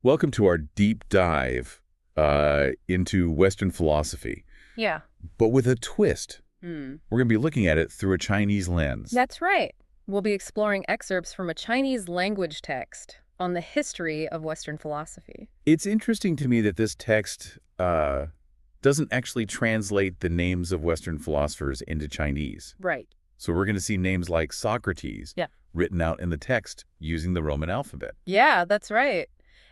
Welcome to our deep dive into Western philosophy, Yeah. but with a twist. Hmm. We're going to be looking at it through a Chinese lens. That's right. We'll be exploring excerpts from a Chinese language text on the history of Western philosophy. It's interesting to me that this text doesn't actually translate the names of Western philosophers into Chinese. Right. So we're going to see names like Socrates Yeah. written out in the text using the Roman alphabet. Yeah, that's right.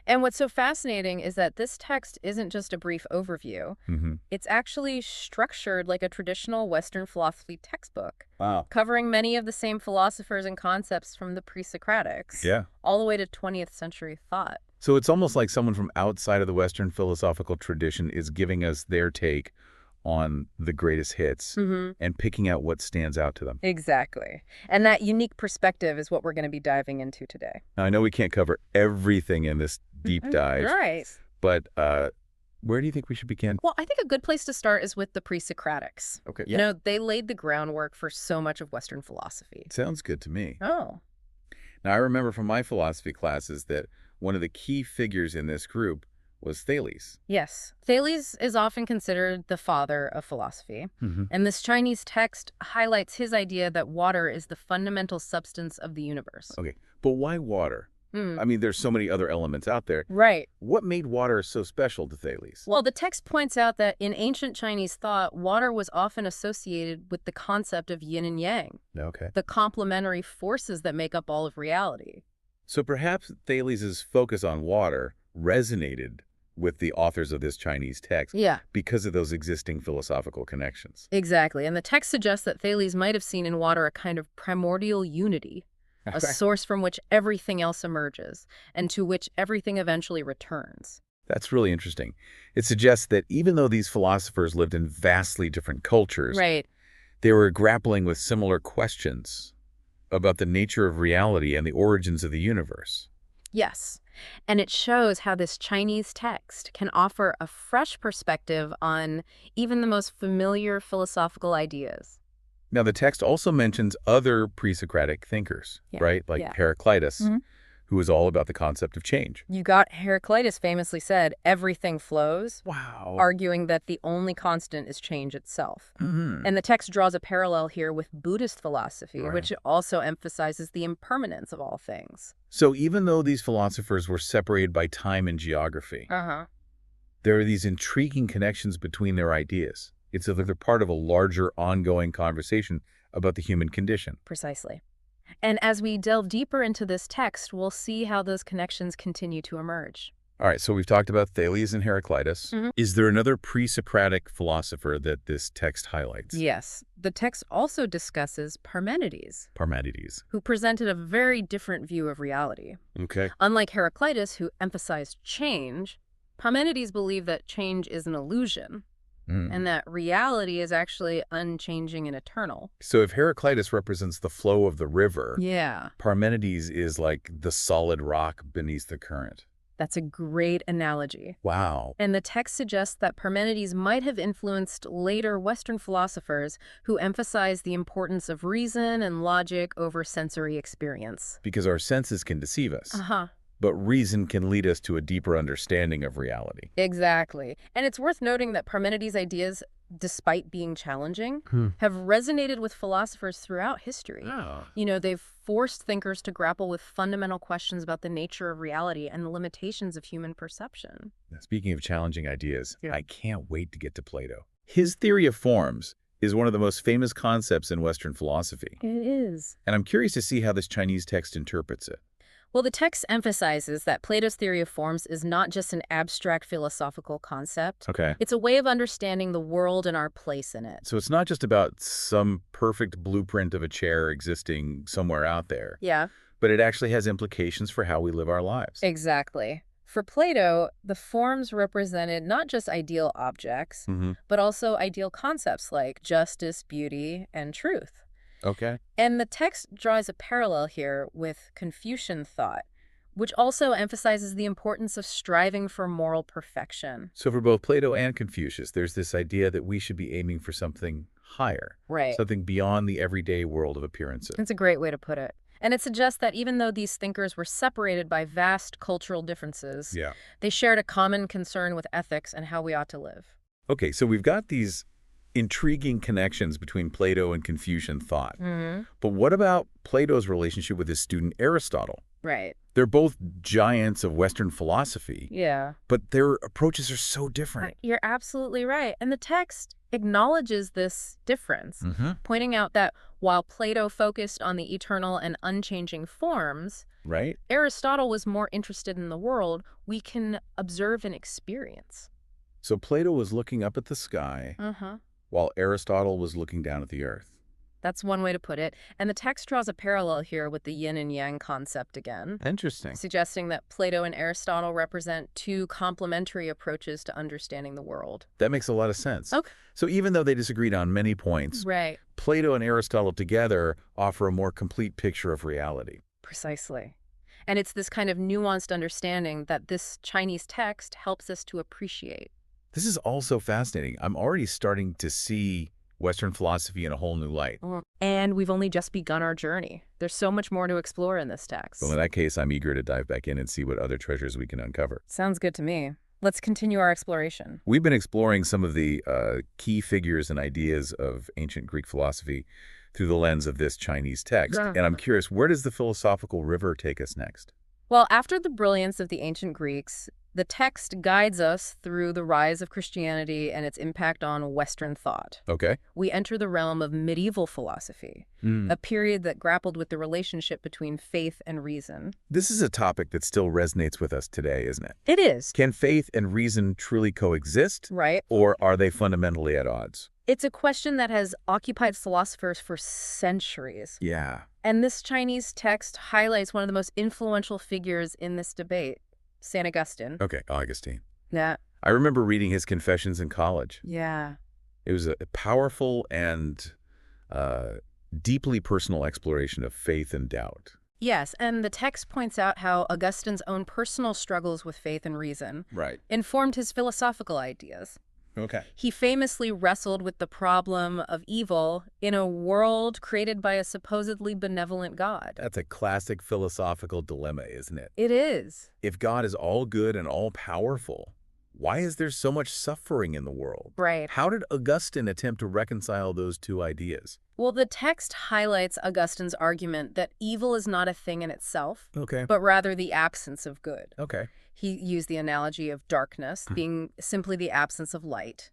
And what's so fascinating is that this text isn't just a brief overview. Mm-hmm. It's actually structured like a traditional Western philosophy textbook, Wow. covering many of the same philosophers and concepts from the pre-Socratics, Yeah. all the way to 20th century thought. So it's almost like someone from outside of the Western philosophical tradition is giving us their take on the greatest hits and picking out what stands out to them. Exactly. And that unique perspective is what we're going to be diving into today. Now, I know we can't cover everything in this deep dive, Right. but where do you think we should begin? Well, I think a good place to start is with the pre-Socratics. Okay. You know, they laid the groundwork for so much of Western philosophy. Sounds good to me. Oh. Now, I remember from my philosophy classes that one of the key figures in this group was Thales. Yes. Thales is often considered the father of philosophy. And this Chinese text highlights his idea that water is the fundamental substance of the universe. Okay, but why water? I mean, there's so many other elements out there. Right. What made water so special to Thales? Well, the text points out that in ancient Chinese thought, water was often associated with the concept of yin and yang, Okay. the complementary forces that make up all of reality. So perhaps Thales's focus on water resonated with the authors of this Chinese text Yeah. because of those existing philosophical connections. Exactly. And the text suggests that Thales might have seen in water a kind of primordial unity, a source from which everything else emerges, and to which everything eventually returns. That's really interesting. It suggests that even though these philosophers lived in vastly different cultures, Right. they were grappling with similar questions about the nature of reality and the origins of the universe. Yes. And it shows how this Chinese text can offer a fresh perspective on even the most familiar philosophical ideas. Now, the text also mentions other pre-Socratic thinkers, Yeah. right? Like Yeah. Heraclitus, who was all about the concept of change. You got Heraclitus famously said, everything flows, Wow. arguing that the only constant is change itself. And the text draws a parallel here with Buddhist philosophy, Right. which also emphasizes the impermanence of all things. So even though these philosophers were separated by time and geography, there are these intriguing connections between their ideas. It's as if they're part of a larger, ongoing conversation about the human condition. Precisely. And as we delve deeper into this text, we'll see how those connections continue to emerge. All right, so we've talked about Thales and Heraclitus. Is there another pre-Socratic philosopher that this text highlights? Yes. The text also discusses Parmenides, Parmenides. who presented a very different view of reality. Okay. Unlike Heraclitus, who emphasized change, Parmenides believed that change is an illusion, and that reality is actually unchanging and eternal. So if Heraclitus represents the flow of the river, Yeah. Parmenides is like the solid rock beneath the current. That's a great analogy. Wow. And the text suggests that Parmenides might have influenced later Western philosophers who emphasized the importance of reason and logic over sensory experience. Because our senses can deceive us, but reason can lead us to a deeper understanding of reality. Exactly. And it's worth noting that Parmenides' ideas, despite being challenging, have resonated with philosophers throughout history. Oh. You know, they've forced thinkers to grapple with fundamental questions about the nature of reality and the limitations of human perception. Now, speaking of challenging ideas, Yeah. I can't wait to get to Plato. His theory of forms is one of the most famous concepts in Western philosophy. It is. And I'm curious to see how this Chinese text interprets it. Well, the text emphasizes that Plato's theory of forms is not just an abstract philosophical concept. Okay. It's a way of understanding the world and our place in it. So it's not just about some perfect blueprint of a chair existing somewhere out there, Yeah. but it actually has implications for how we live our lives. Exactly. For Plato, the forms represented not just ideal objects, but also ideal concepts like justice, beauty, and truth. Okay. And the text draws a parallel here with Confucian thought, which also emphasizes the importance of striving for moral perfection. So for both Plato and Confucius, there's this idea that we should be aiming for something higher, Right. something beyond the everyday world of appearances. That's a great way to put it. And it suggests that even though these thinkers were separated by vast cultural differences, Yeah. they shared a common concern with ethics and how we ought to live. Okay, so we've got these intriguing connections between Plato and Confucian thought. But what about Plato's relationship with his student Aristotle? Right. They're both giants of Western philosophy. Yeah. But their approaches are so different. You're absolutely right. And the text acknowledges this difference, pointing out that while Plato focused on the eternal and unchanging forms, Right? Aristotle was more interested in the world we can observe and experience. So Plato was looking up at the sky, while Aristotle was looking down at the earth. That's one way to put it. And the text draws a parallel here with the yin and yang concept again. Interesting. Suggesting that Plato and Aristotle represent two complementary approaches to understanding the world. That makes a lot of sense. Okay. So even though they disagreed on many points, Right. Plato and Aristotle together offer a more complete picture of reality. Precisely. And it's this kind of nuanced understanding that this Chinese text helps us to appreciate. This is also fascinating. I'm already starting to see Western philosophy in a whole new light. And we've only just begun our journey. There's so much more to explore in this text. Well, in that case, I'm eager to dive back in and see what other treasures we can uncover. Sounds good to me. Let's continue our exploration. We've been exploring some of the key figures and ideas of ancient Greek philosophy through the lens of this Chinese text. And I'm curious, where does the philosophical river take us next? Well, after the brilliance of the ancient Greeks, the text guides us through the rise of Christianity and its impact on Western thought. Okay. We enter the realm of medieval philosophy, a period that grappled with the relationship between faith and reason. This is a topic that still resonates with us today, isn't it? It is. Can faith and reason truly coexist? Right. Or are they fundamentally at odds? It's a question that has occupied philosophers for centuries. Yeah. And this Chinese text highlights one of the most influential figures in this debate, St. Augustine. Okay, Augustine. Yeah. I remember reading his Confessions in college. Yeah. It was a powerful and deeply personal exploration of faith and doubt. Yes, and the text points out how Augustine's own personal struggles with faith and reason informed his philosophical ideas. Okay. He famously wrestled with the problem of evil in a world created by a supposedly benevolent God. That's a classic philosophical dilemma, isn't it? It is. If God is all good and all powerful, why is there so much suffering in the world? Right. How did Augustine attempt to reconcile those two ideas? Well, the text highlights Augustine's argument that evil is not a thing in itself, Okay. but rather the absence of good. Okay. He used the analogy of darkness being simply the absence of light.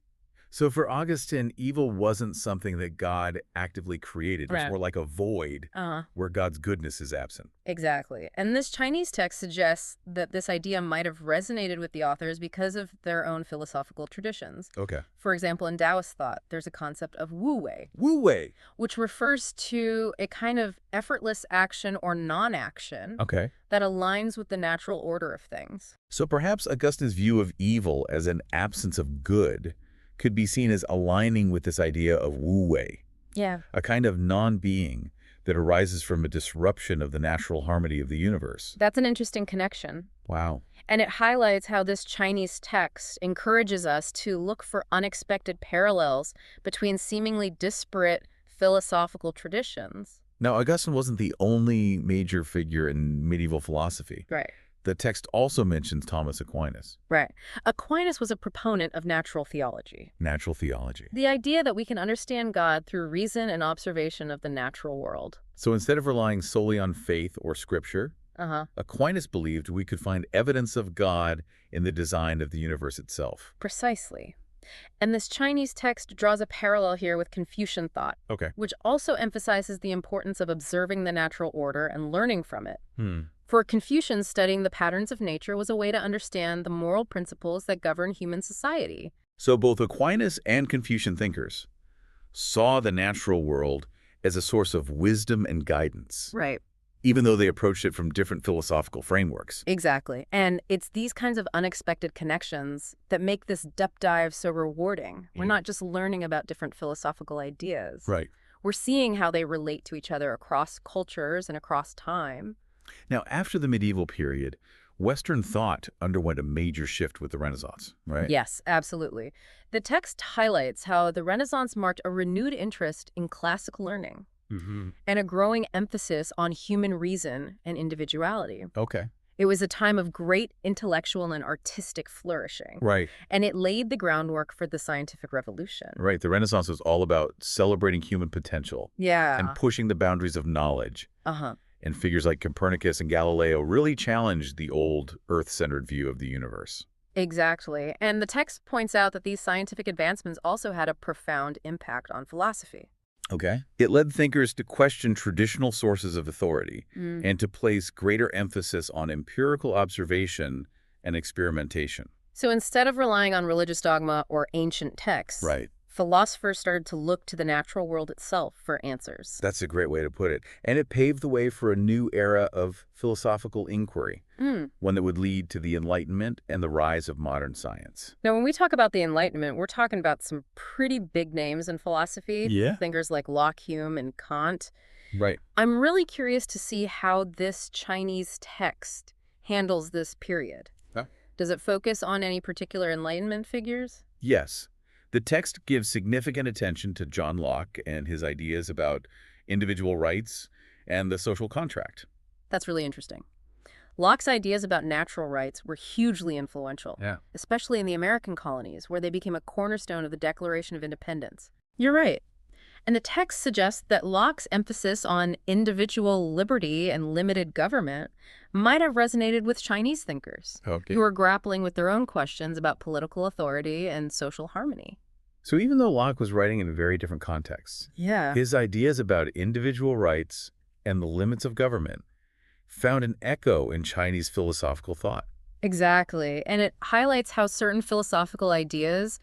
So for Augustine, evil wasn't something that God actively created. It's Right. more like a void where God's goodness is absent. Exactly. And this Chinese text suggests that this idea might have resonated with the authors because of their own philosophical traditions. Okay. For example, in Taoist thought, there's a concept of wu-wei, Wu-wei. which refers to a kind of effortless action or non-action Okay. that aligns with the natural order of things. So perhaps Augustine's view of evil as an absence of good could be seen as aligning with this idea of wu-wei, Yeah. a kind of non-being that arises from a disruption of the natural harmony of the universe. That's an interesting connection. Wow. And it highlights how this Chinese text encourages us to look for unexpected parallels between seemingly disparate philosophical traditions. Now, Augustine wasn't the only major figure in medieval philosophy. Right. The text also mentions Thomas Aquinas. Right. Aquinas was a proponent of natural theology. Natural theology. The idea that we can understand God through reason and observation of the natural world. So instead of relying solely on faith or scripture, Aquinas believed we could find evidence of God in the design of the universe itself. Precisely. And this Chinese text draws a parallel here with Confucian thought, which also emphasizes the importance of observing the natural order and learning from it. For Confucians, studying the patterns of nature was a way to understand the moral principles that govern human society. So both Aquinas and Confucian thinkers saw the natural world as a source of wisdom and guidance. Right. Even though they approached it from different philosophical frameworks. Exactly. And it's these kinds of unexpected connections that make this depth dive so rewarding. We're not just learning about different philosophical ideas. Right. We're seeing how they relate to each other across cultures and across time. Now, after the medieval period, Western thought underwent a major shift with the Renaissance, right? Yes, absolutely. The text highlights how the Renaissance marked a renewed interest in classic learning. and a growing emphasis on human reason and individuality. Okay. It was a time of great intellectual and artistic flourishing. Right. And it laid the groundwork for the scientific revolution. Right. The Renaissance was all about celebrating human potential. Yeah. And pushing the boundaries of knowledge. And figures like Copernicus and Galileo really challenged the old Earth-centered view of the universe. Exactly. And the text points out that these scientific advancements also had a profound impact on philosophy. Okay. It led thinkers to question traditional sources of authority and to place greater emphasis on empirical observation and experimentation. So instead of relying on religious dogma or ancient texts, philosophers started to look to the natural world itself for answers. That's a great way to put it. And it paved the way for a new era of philosophical inquiry, one that would lead to the Enlightenment and the rise of modern science. Now, when we talk about the Enlightenment, we're talking about some pretty big names in philosophy. Yeah. Thinkers like Locke, Hume, and Kant. Right. I'm really curious to see how this Chinese text handles this period. Huh? Does it focus on any particular Enlightenment figures? Yes. The text gives significant attention to John Locke and his ideas about individual rights and the social contract. That's really interesting. Locke's ideas about natural rights were hugely influential, especially in the American colonies, where they became a cornerstone of the Declaration of Independence. You're right. And the text suggests that Locke's emphasis on individual liberty and limited government might have resonated with Chinese thinkers who were grappling with their own questions about political authority and social harmony. So even though Locke was writing in very different contexts, his ideas about individual rights and the limits of government found an echo in Chinese philosophical thought. Exactly. And it highlights how certain philosophical ideas,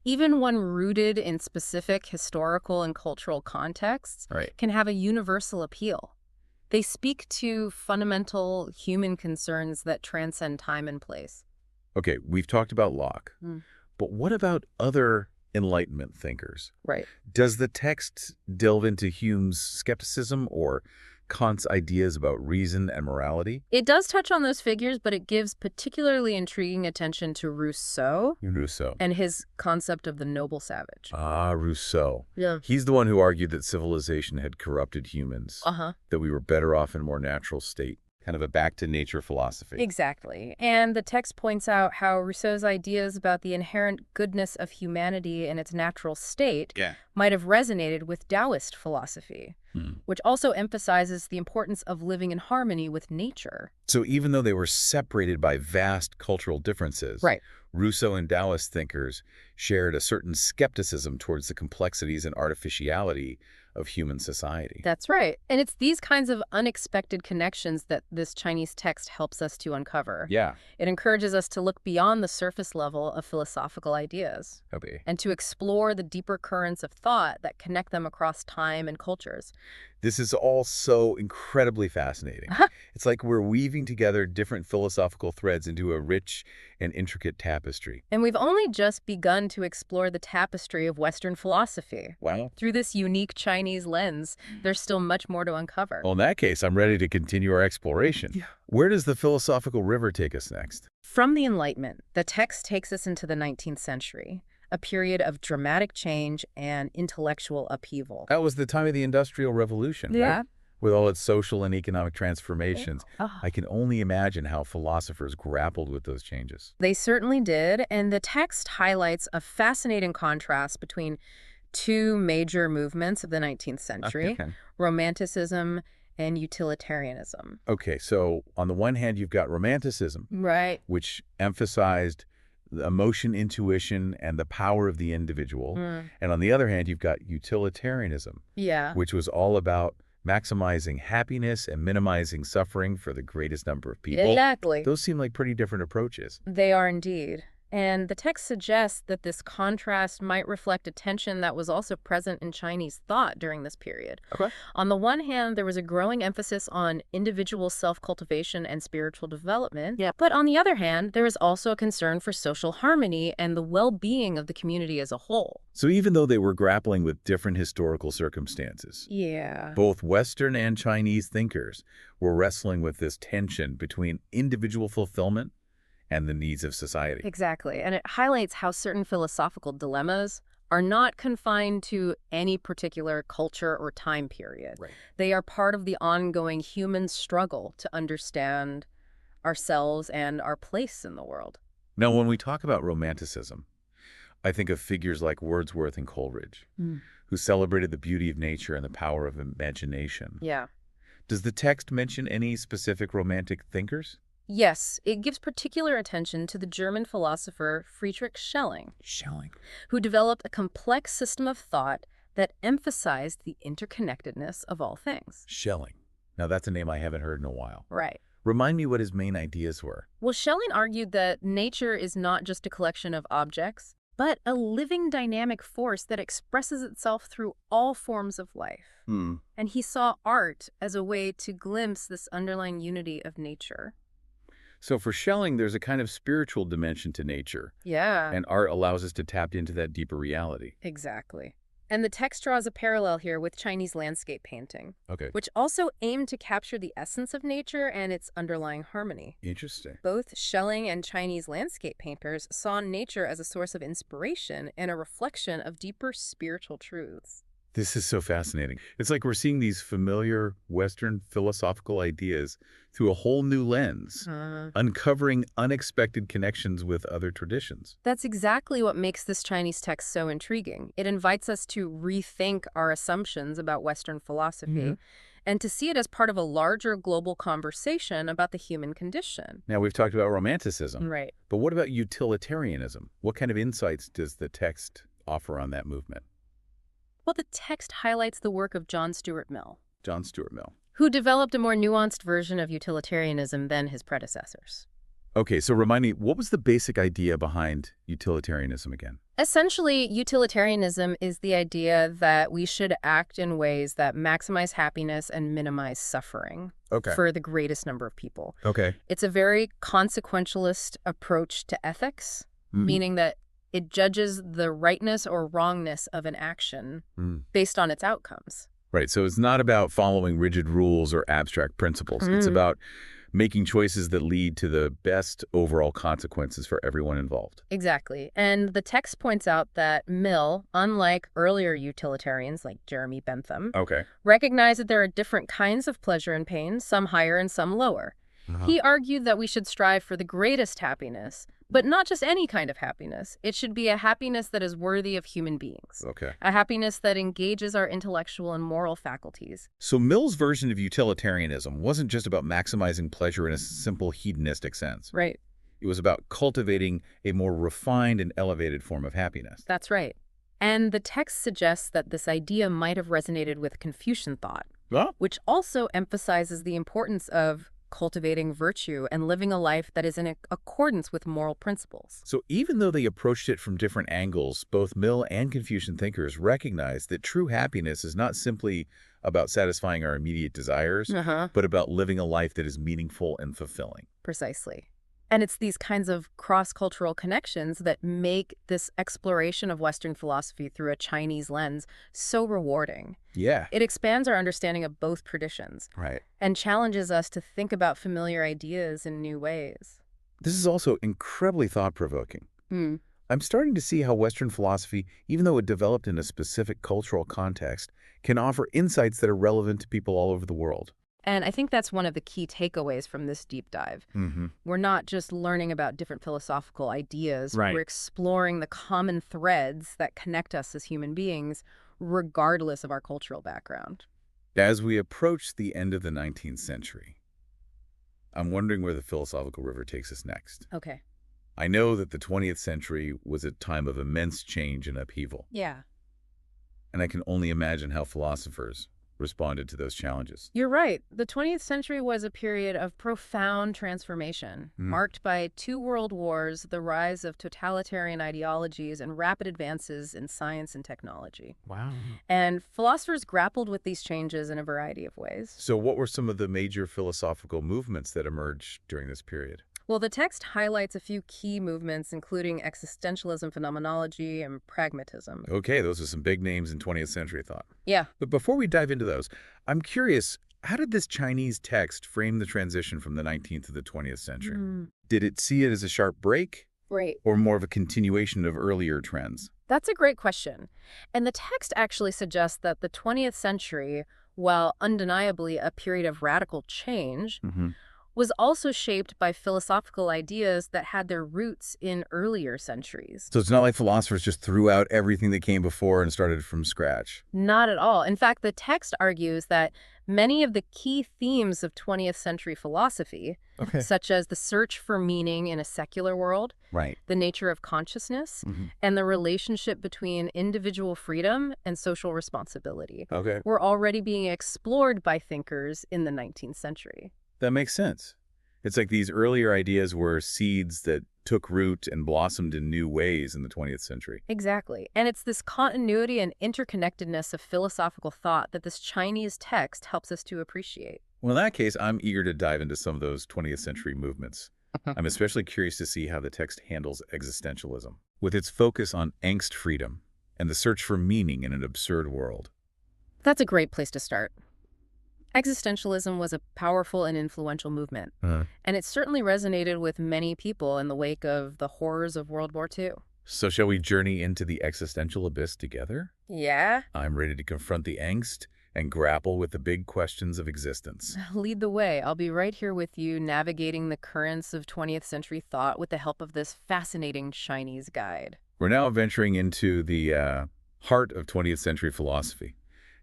even when rooted in specific historical and cultural contexts, can have a universal appeal. They speak to fundamental human concerns that transcend time and place. Okay, we've talked about Locke, but what about other Enlightenment thinkers? Right. Does the text delve into Hume's skepticism or Kant's ideas about reason and morality? It does touch on those figures, but it gives particularly intriguing attention to Rousseau and his concept of the noble savage. Ah, Rousseau. Yeah. He's the one who argued that civilization had corrupted humans, that we were better off in a more natural state. Kind of a back-to-nature philosophy. Exactly. And the text points out how Rousseau's ideas about the inherent goodness of humanity in its natural state might have resonated with Taoist philosophy, which also emphasizes the importance of living in harmony with nature. So even though they were separated by vast cultural differences, Rousseau and Taoist thinkers shared a certain skepticism towards the complexities and artificiality of human society. That's right. And it's these kinds of unexpected connections that this Chinese text helps us to uncover. Yeah. It encourages us to look beyond the surface level of philosophical ideas and to explore the deeper currents of thought that connect them across time and cultures. This is all so incredibly fascinating. It's like we're weaving together different philosophical threads into a rich and intricate tapestry. And we've only just begun to explore the tapestry of Western philosophy. Wow. Through this unique Chinese lens, there's still much more to uncover. Well, in that case, I'm ready to continue our exploration. Yeah. Where does the philosophical river take us next? From the Enlightenment, the text takes us into the 19th century. A period of dramatic change and intellectual upheaval. That was the time of the Industrial Revolution, right? With all its social and economic transformations. I can only imagine how philosophers grappled with those changes. They certainly did, and the text highlights a fascinating contrast between two major movements of the 19th century, Romanticism and utilitarianism. Okay, so on the one hand, you've got Romanticism, which emphasized the emotion, intuition, and the power of the individual. And on the other hand, you've got utilitarianism, which was all about maximizing happiness and minimizing suffering for the greatest number of people. Exactly. Those seem like pretty different approaches. They are indeed. And the text suggests that this contrast might reflect a tension that was also present in Chinese thought during this period. On the one hand, there was a growing emphasis on individual self-cultivation and spiritual development. But on the other hand, there is also a concern for social harmony and the well-being of the community as a whole. So even though they were grappling with different historical circumstances, both Western and Chinese thinkers were wrestling with this tension between individual fulfillment and the needs of society. Exactly. And it highlights how certain philosophical dilemmas are not confined to any particular culture or time period. Right. They are part of the ongoing human struggle to understand ourselves and our place in the world. Now, when we talk about romanticism, I think of figures like Wordsworth and Coleridge, who celebrated the beauty of nature and the power of imagination. Yeah. Does the text mention any specific romantic thinkers? Yes, it gives particular attention to the German philosopher Friedrich Schelling, who developed a complex system of thought that emphasized the interconnectedness of all things. Schelling. Now, that's a name I haven't heard in a while. Right. Remind me what his main ideas were. Well, Schelling argued that nature is not just a collection of objects, but a living dynamic force that expresses itself through all forms of life. And he saw art as a way to glimpse this underlying unity of nature. So for Schelling, there's a kind of spiritual dimension to nature. Yeah. And art allows us to tap into that deeper reality. Exactly. And the text draws a parallel here with Chinese landscape painting, which also aimed to capture the essence of nature and its underlying harmony. Interesting. Both Schelling and Chinese landscape painters saw nature as a source of inspiration and a reflection of deeper spiritual truths. This is so fascinating. It's like we're seeing these familiar Western philosophical ideas through a whole new lens, uncovering unexpected connections with other traditions. That's exactly what makes this Chinese text so intriguing. It invites us to rethink our assumptions about Western philosophy and to see it as part of a larger global conversation about the human condition. Now, we've talked about romanticism. Right. But what about utilitarianism? What kind of insights does the text offer on that movement? Well, the text highlights the work of John Stuart Mill. John Stuart Mill. Who developed a more nuanced version of utilitarianism than his predecessors. Okay, so remind me, what was the basic idea behind utilitarianism again? Essentially, utilitarianism is the idea that we should act in ways that maximize happiness and minimize suffering for the greatest number of people. It's a very consequentialist approach to ethics, meaning that it judges the rightness or wrongness of an action based on its outcomes. Right, so it's not about following rigid rules or abstract principles. It's about making choices that lead to the best overall consequences for everyone involved. Exactly. And the text points out that Mill, unlike earlier utilitarians like Jeremy Bentham, recognized that there are different kinds of pleasure and pain, some higher and some lower. He argued that we should strive for the greatest happiness, but not just any kind of happiness. It should be a happiness that is worthy of human beings. A happiness that engages our intellectual and moral faculties. So Mill's version of utilitarianism wasn't just about maximizing pleasure in a simple hedonistic sense. Right. It was about cultivating a more refined and elevated form of happiness. That's right. And the text suggests that this idea might have resonated with Confucian thought, which also emphasizes the importance of cultivating virtue and living a life that is in accordance with moral principles. So even though they approached it from different angles, both Mill and Confucian thinkers recognized that true happiness is not simply about satisfying our immediate desires, but about living a life that is meaningful and fulfilling. Precisely. And it's these kinds of cross-cultural connections that make this exploration of Western philosophy through a Chinese lens so rewarding. Yeah. It expands our understanding of both traditions. Right. And challenges us to think about familiar ideas in new ways. This is also incredibly thought-provoking. I'm starting to see how Western philosophy, even though it developed in a specific cultural context, can offer insights that are relevant to people all over the world. And I think that's one of the key takeaways from this deep dive. We're not just learning about different philosophical ideas. We're exploring the common threads that connect us as human beings, regardless of our cultural background. As we approach the end of the 19th century, I'm wondering where the philosophical river takes us next. I know that the 20th century was a time of immense change and upheaval. Yeah. And I can only imagine how philosophers responded to those challenges. You're right. The 20th century was a period of profound transformation, marked by 2 world wars, the rise of totalitarian ideologies, and rapid advances in science and technology. Wow. And philosophers grappled with these changes in a variety of ways. So what were some of the major philosophical movements that emerged during this period? Well, the text highlights a few key movements, including existentialism, phenomenology, and pragmatism. Okay, those are some big names in 20th century thought. Yeah. But before we dive into those, I'm curious, how did this Chinese text frame the transition from the 19th to the 20th century? Did it see it as a sharp break? Right. Or more of a continuation of earlier trends? That's a great question. And the text actually suggests that the 20th century, while undeniably a period of radical change, was also shaped by philosophical ideas that had their roots in earlier centuries. So it's not like philosophers just threw out everything that came before and started from scratch. Not at all. In fact, the text argues that many of the key themes of 20th century philosophy, such as the search for meaning in a secular world, the nature of consciousness, and the relationship between individual freedom and social responsibility, were already being explored by thinkers in the 19th century. That makes sense. It's like these earlier ideas were seeds that took root and blossomed in new ways in the 20th century. Exactly. And it's this continuity and interconnectedness of philosophical thought that this Chinese text helps us to appreciate. Well, in that case, I'm eager to dive into some of those 20th century movements. I'm especially curious to see how the text handles existentialism, with its focus on angst freedom and the search for meaning in an absurd world. That's a great place to start. Existentialism was a powerful and influential movement, and it certainly resonated with many people in the wake of the horrors of World War II. So shall we journey into the existential abyss together? Yeah. I'm ready to confront the angst and grapple with the big questions of existence. Lead the way. I'll be right here with you, navigating the currents of 20th century thought with the help of this fascinating Chinese guide. We're now venturing into the heart of 20th century philosophy.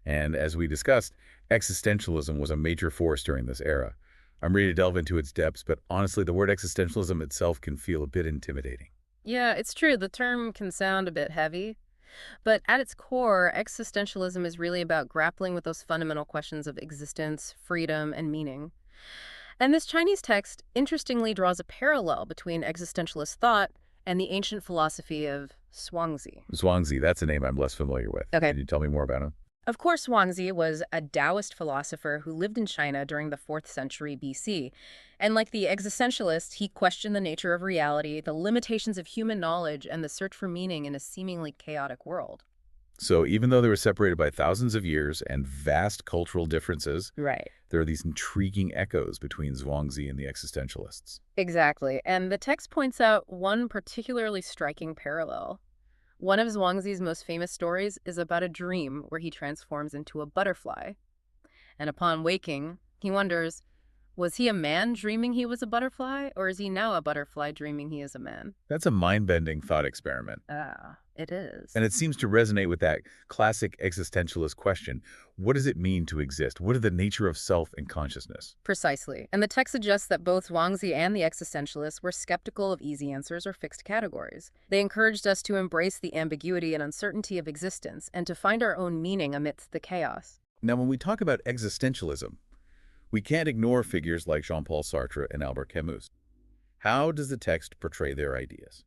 And as we discussed, existentialism was a major force during this era. I'm ready to delve into its depths, but honestly, the word existentialism itself can feel a bit intimidating. Yeah, it's true. The term can sound a bit heavy. But at its core, existentialism is really about grappling with those fundamental questions of existence, freedom, and meaning. And this Chinese text interestingly draws a parallel between existentialist thought and the ancient philosophy of Zhuangzi. Zhuangzi, that's a name I'm less familiar with. Okay. Can you tell me more about him? Of course, Zhuangzi was a Taoist philosopher who lived in China during the 4th century BC. And like the existentialist, he questioned the nature of reality, the limitations of human knowledge, and the search for meaning in a seemingly chaotic world. So even though they were separated by thousands of years and vast cultural differences, there are these intriguing echoes between Zhuangzi and the existentialists. Exactly. And the text points out one particularly striking parallel. One of Zhuangzi's most famous stories is about a dream where he transforms into a butterfly. And upon waking, he wonders, was he a man dreaming he was a butterfly, or is he now a butterfly dreaming he is a man? That's a mind-bending thought experiment. It is. And it seems to resonate with that classic existentialist question. What does it mean to exist? What is the nature of self and consciousness? Precisely. And the text suggests that both Zhuangzi and the existentialists were skeptical of easy answers or fixed categories. They encouraged us to embrace the ambiguity and uncertainty of existence and to find our own meaning amidst the chaos. Now, when we talk about existentialism, we can't ignore figures like Jean-Paul Sartre and Albert Camus. How does the text portray their ideas?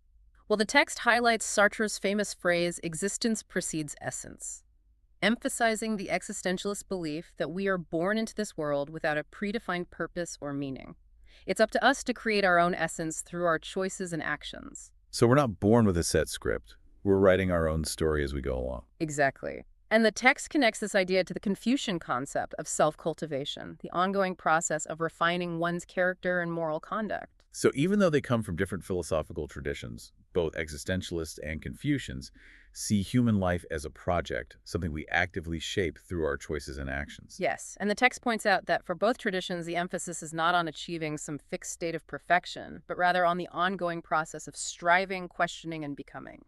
Well, the text highlights Sartre's famous phrase, "Existence precedes essence," emphasizing the existentialist belief that we are born into this world without a predefined purpose or meaning. It's up to us to create our own essence through our choices and actions. So we're not born with a set script. We're writing our own story as we go along. Exactly. And the text connects this idea to the Confucian concept of self-cultivation, the ongoing process of refining one's character and moral conduct. So even though they come from different philosophical traditions, both existentialists and Confucians see human life as a project, something we actively shape through our choices and actions. Yes, and the text points out that for both traditions, the emphasis is not on achieving some fixed state of perfection, but rather on the ongoing process of striving, questioning, and becoming.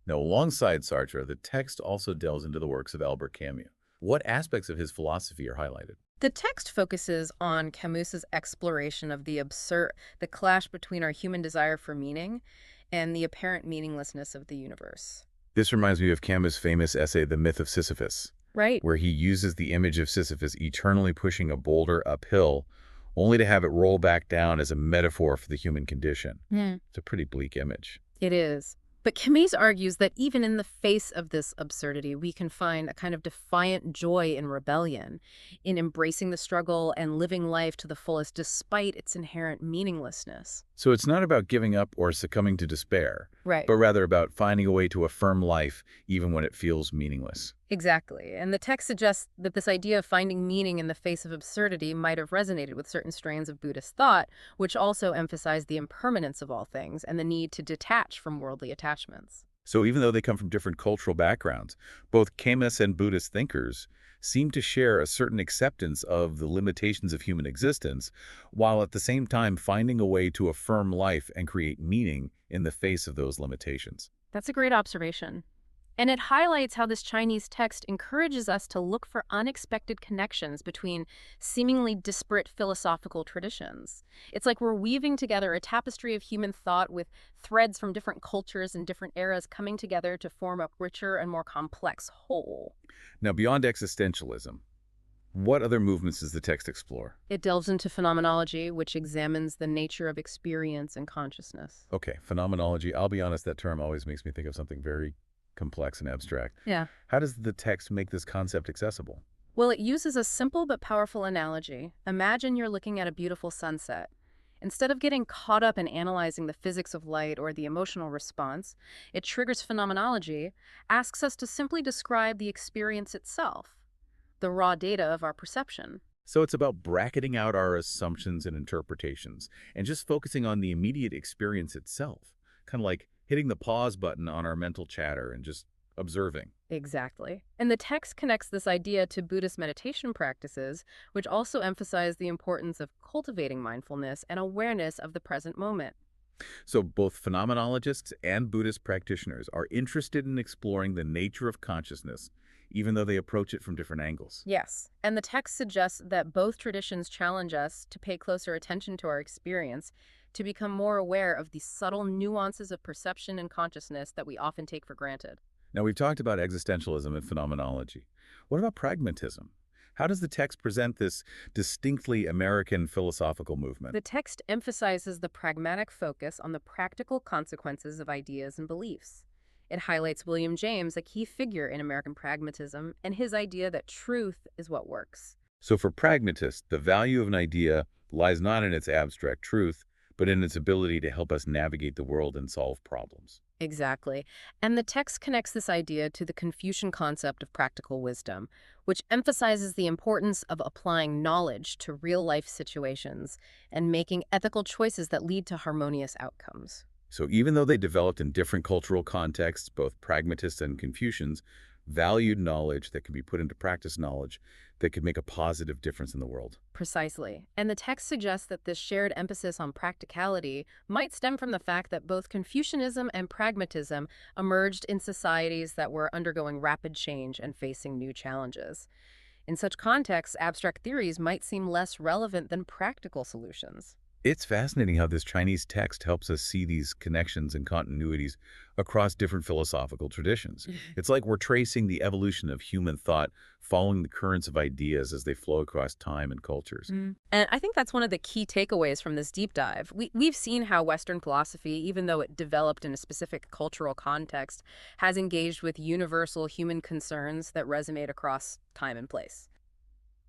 Now, alongside Sartre, the text also delves into the works of Albert Camus. What aspects of his philosophy are highlighted? The text focuses on Camus's exploration of the absurd, the clash between our human desire for meaning and the apparent meaninglessness of the universe. This reminds me of Camus' famous essay, The Myth of Sisyphus, where he uses the image of Sisyphus eternally pushing a boulder uphill, only to have it roll back down as a metaphor for the human condition. It's a pretty bleak image. It is. But Camus argues that even in the face of this absurdity, we can find a kind of defiant joy in rebellion, in embracing the struggle and living life to the fullest despite its inherent meaninglessness. So it's not about giving up or succumbing to despair, but rather about finding a way to affirm life even when it feels meaningless. Exactly. And the text suggests that this idea of finding meaning in the face of absurdity might have resonated with certain strains of Buddhist thought, which also emphasized the impermanence of all things and the need to detach from worldly attachments. So even though they come from different cultural backgrounds, both Khemis and Buddhist thinkers seem to share a certain acceptance of the limitations of human existence, while at the same time finding a way to affirm life and create meaning in the face of those limitations. That's a great observation. And it highlights how this Chinese text encourages us to look for unexpected connections between seemingly disparate philosophical traditions. It's like we're weaving together a tapestry of human thought with threads from different cultures and different eras coming together to form a richer and more complex whole. Now, beyond existentialism, what other movements does the text explore? It delves into phenomenology, which examines the nature of experience and consciousness. Okay, phenomenology. I'll be honest, that term always makes me think of something very complex and abstract. Yeah. How does the text make this concept accessible? Well, it uses a simple but powerful analogy. Imagine you're looking at a beautiful sunset. Instead of getting caught up in analyzing the physics of light or the emotional response, it triggers phenomenology, asks us to simply describe the experience itself, the raw data of our perception. So it's about bracketing out our assumptions and interpretations and just focusing on the immediate experience itself, kind of like hitting the pause button on our mental chatter and just observing. Exactly. And the text connects this idea to Buddhist meditation practices, which also emphasize the importance of cultivating mindfulness and awareness of the present moment. So both phenomenologists and Buddhist practitioners are interested in exploring the nature of consciousness, even though they approach it from different angles. Yes, and the text suggests that both traditions challenge us to pay closer attention to our experience, to become more aware of the subtle nuances of perception and consciousness that we often take for granted. Now, we've talked about existentialism and phenomenology. What about pragmatism? How does the text present this distinctly American philosophical movement? The text emphasizes the pragmatic focus on the practical consequences of ideas and beliefs. It highlights William James, a key figure in American pragmatism, and his idea that truth is what works. So for pragmatists, the value of an idea lies not in its abstract truth, but in its ability to help us navigate the world and solve problems. Exactly. And the text connects this idea to the Confucian concept of practical wisdom, which emphasizes the importance of applying knowledge to real-life situations and making ethical choices that lead to harmonious outcomes. So even though they developed in different cultural contexts, both pragmatists and Confucians valued knowledge that could be put into practice, knowledge that could make a positive difference in the world. Precisely. And the text suggests that this shared emphasis on practicality might stem from the fact that both Confucianism and pragmatism emerged in societies that were undergoing rapid change and facing new challenges. In such contexts, abstract theories might seem less relevant than practical solutions. It's fascinating how this Chinese text helps us see these connections and continuities across different philosophical traditions. It's like we're tracing the evolution of human thought, following the currents of ideas as they flow across time and cultures. And I think that's one of the key takeaways from this deep dive. We've seen how Western philosophy, even though it developed in a specific cultural context, has engaged with universal human concerns that resonate across time and place.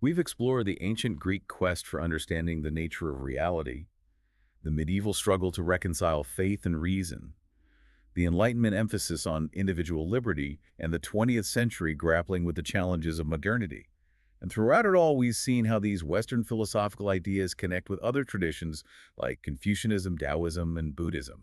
We've explored the ancient Greek quest for understanding the nature of reality, the medieval struggle to reconcile faith and reason, the Enlightenment emphasis on individual liberty, and the 20th century grappling with the challenges of modernity. And throughout it all, we've seen how these Western philosophical ideas connect with other traditions like Confucianism, Taoism, and Buddhism.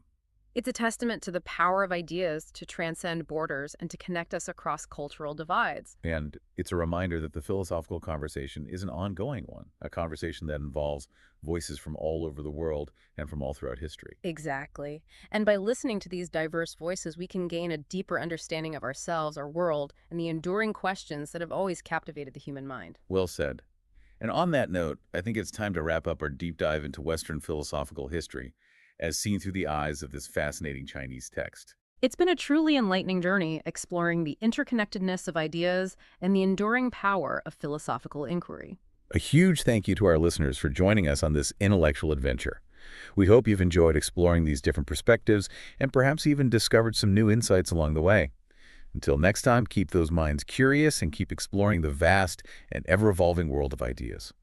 It's a testament to the power of ideas to transcend borders and to connect us across cultural divides. And it's a reminder that the philosophical conversation is an ongoing one, a conversation that involves voices from all over the world and from all throughout history. Exactly. And by listening to these diverse voices, we can gain a deeper understanding of ourselves, our world, and the enduring questions that have always captivated the human mind. Well said. And on that note, I think it's time to wrap up our deep dive into Western philosophical history, as seen through the eyes of this fascinating Chinese text. It's been a truly enlightening journey exploring the interconnectedness of ideas and the enduring power of philosophical inquiry. A huge thank you to our listeners for joining us on this intellectual adventure. We hope you've enjoyed exploring these different perspectives and perhaps even discovered some new insights along the way. Until next time, keep those minds curious and keep exploring the vast and ever-evolving world of ideas.